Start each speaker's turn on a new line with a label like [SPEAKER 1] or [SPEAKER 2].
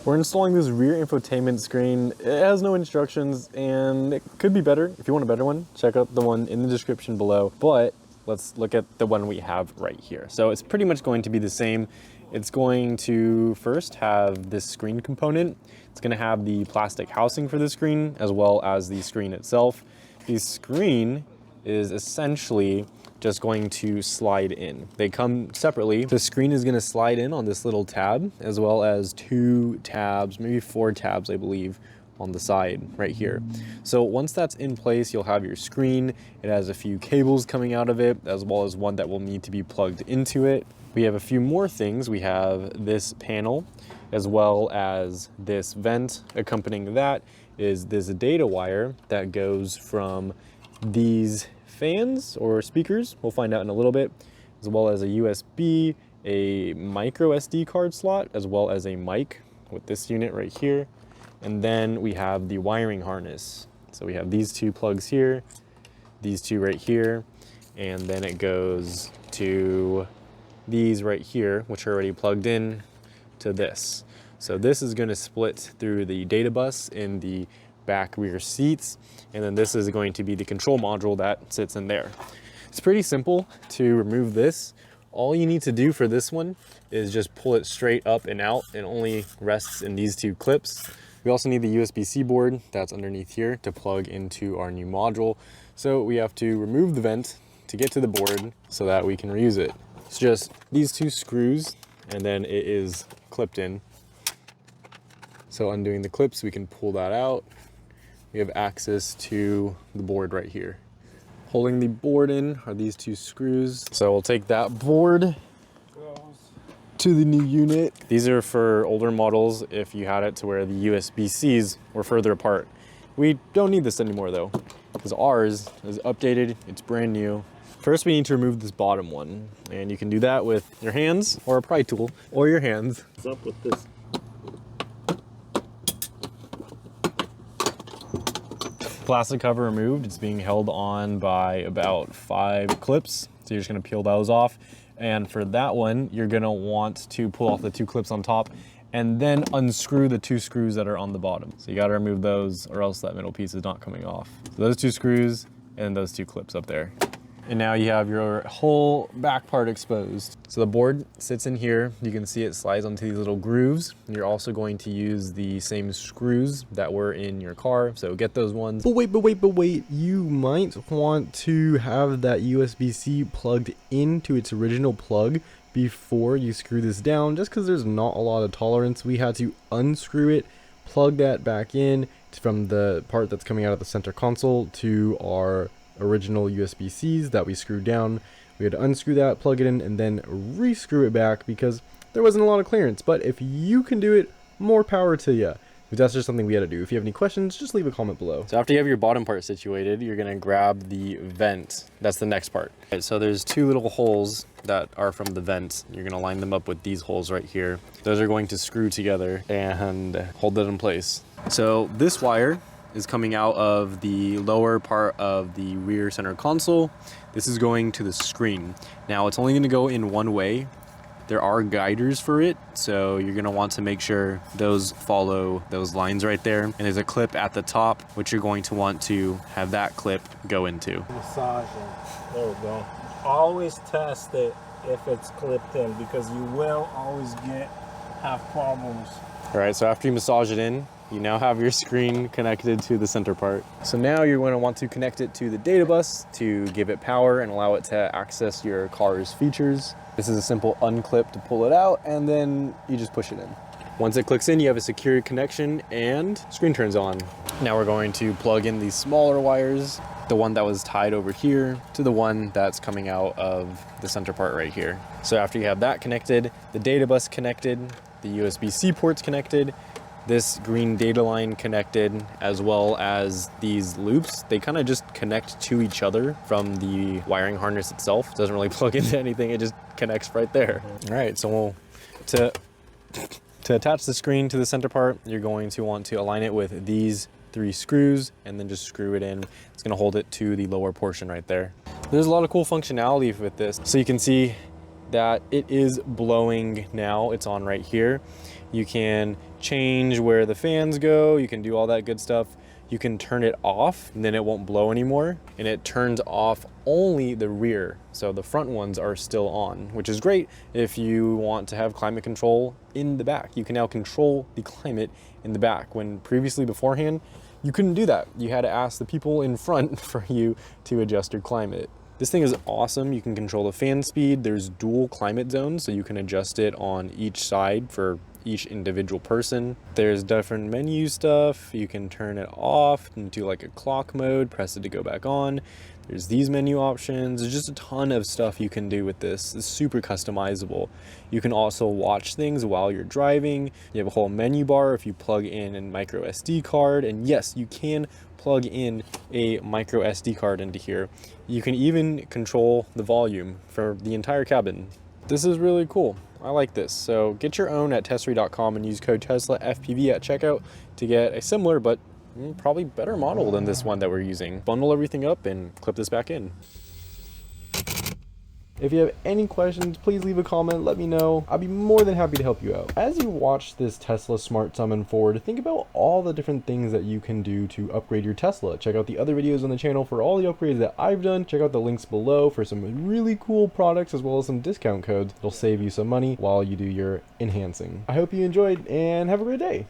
[SPEAKER 1] We're installing this rear infotainment screen. It has no instructions and it could be better. If you want a better one, check out the one in the description below. But let's look at the one we have right here. So it's pretty much going to be the same. It's going to first have this screen component. It's going to have the plastic housing for the screen as well as the screen itself. The screen is essentially just going to slide in. They come separately. The screen is gonna slide in on this little tab, as well as 2 tabs, maybe 4 tabs, I believe, on the side right here. So once that's in place, you'll have your screen. It has a few cables coming out of it, as well as one that will need to be plugged into it. We have a few more things. We have this panel, as well as this vent. Accompanying that is this data wire that goes from these fans or speakers, we'll find out in a little bit, as well as a USB, a micro SD card slot, as well as a mic with this unit right here. And then we have the wiring harness. So we have these 2 plugs here, these 2 right here, and then it goes to these right here, which are already plugged in to this. So this is going to split through the data bus in the back rear seats, and then this is going to be the control module that sits in there. It's pretty simple to remove this. All you need to do for this one is just pull it straight up and out. It only rests in these 2 clips. We also need the USB-C board that's underneath here to plug into our new module. So we have to remove the vent to get to the board so that we can reuse it. It's just these 2 screws, and then it is clipped in. So undoing the clips, we can pull that out. We have access to the board right here. Holding the board in are these 2 screws. So we'll take that board to the new unit. These are for older models if you had it to where the USB-Cs were further apart. We don't need this anymore though, because ours is updated, it's brand new. First we need to remove this bottom one, and you can do that with your hands or a pry tool or your hands.
[SPEAKER 2] What's up with this?
[SPEAKER 1] Plastic cover removed. It's being held on by about 5 clips. So you're just gonna peel those off. And for that one, you're gonna want to pull off the 2 clips on top and then unscrew the 2 screws that are on the bottom. So you gotta remove those or else that middle piece is not coming off. So those 2 screws and those 2 clips up there. And now you have your whole back part exposed. So the board sits in here. You can see it slides onto these little grooves. And you're also going to use the same screws that were in your car. So get those ones. But wait. You might want to have that USB-C plugged into its original plug before you screw this down, just because there's not a lot of tolerance. We had to unscrew it, plug that back in from the part that's coming out of the center console to our original USB-Cs that we screwed down. We had to unscrew that, plug it in, and then re-screw it back because there wasn't a lot of clearance. But if you can do it, more power to you. That's just something we had to do. If you have any questions, just leave a comment below. So after you have your bottom part situated, you're gonna grab the vent. That's the next part. Right, so there's 2 little holes that are from the vent. You're gonna line them up with these holes right here. Those are going to screw together and hold it in place. So this wire is coming out of the lower part of the rear center console. This is going to the screen. Now it's only gonna go in one way. There are guiders for it, so you're gonna want to make sure those follow those lines right there. And there's a clip at the top, which you're going to want to have that clip go into.
[SPEAKER 2] Massage it. There we go. Always test it if it's clipped in, because you will always have problems.
[SPEAKER 1] All right, so after you massage it in, you now have your screen connected to the center part. So now you're going to want to connect it to the data bus to give it power and allow it to access your car's features. This is a simple unclip to pull it out, and then you just push it in. Once it clicks in, you have a secure connection and screen turns on. Now we're going to plug in these smaller wires, the one that was tied over here to the one that's coming out of the center part right here. So after you have that connected, the data bus connected, the USB-C ports connected, this green data line connected, as well as these loops, they kind of just connect to each other from the wiring harness itself. It doesn't really plug into anything, it just connects right there. All right, so to attach the screen to the center part, you're going to want to align it with these 3 screws and then just screw it in. It's gonna hold it to the lower portion right there. There's a lot of cool functionality with this. So you can see that it is blowing now, it's on right here. You can change where the fans go. You can do all that good stuff. You can turn it off and then it won't blow anymore. And it turns off only the rear. So the front ones are still on, which is great if you want to have climate control in the back. You can now control the climate in the back, when previously beforehand, you couldn't do that. You had to ask the people in front for you to adjust your climate. This thing is awesome. You can control the fan speed. There's dual climate zones, so you can adjust it on each side for each individual person. There's different menu stuff. You can turn it off into like a clock mode, press it to go back on. There's these menu options. There's just a ton of stuff you can do with this. It's super customizable. You can also watch things while you're driving. You have a whole menu bar if you plug in a micro SD card. And yes, you can plug in a micro SD card into here. You can even control the volume for the entire cabin. This is really cool. I like this. So get your own at Tesery.com and use code TESLAFPV at checkout to get a similar but probably better model than this one that we're using. Bundle everything up and clip this back in. If you have any questions, please leave a comment, let me know. I'll be more than happy to help you out. As you watch this Tesla Smart Summon Ford, think about all the different things that you can do to upgrade your Tesla. Check out the other videos on the channel for all the upgrades that I've done. Check out the links below for some really cool products as well as some discount codes that'll save you some money while you do your enhancing. I hope you enjoyed and have a great day.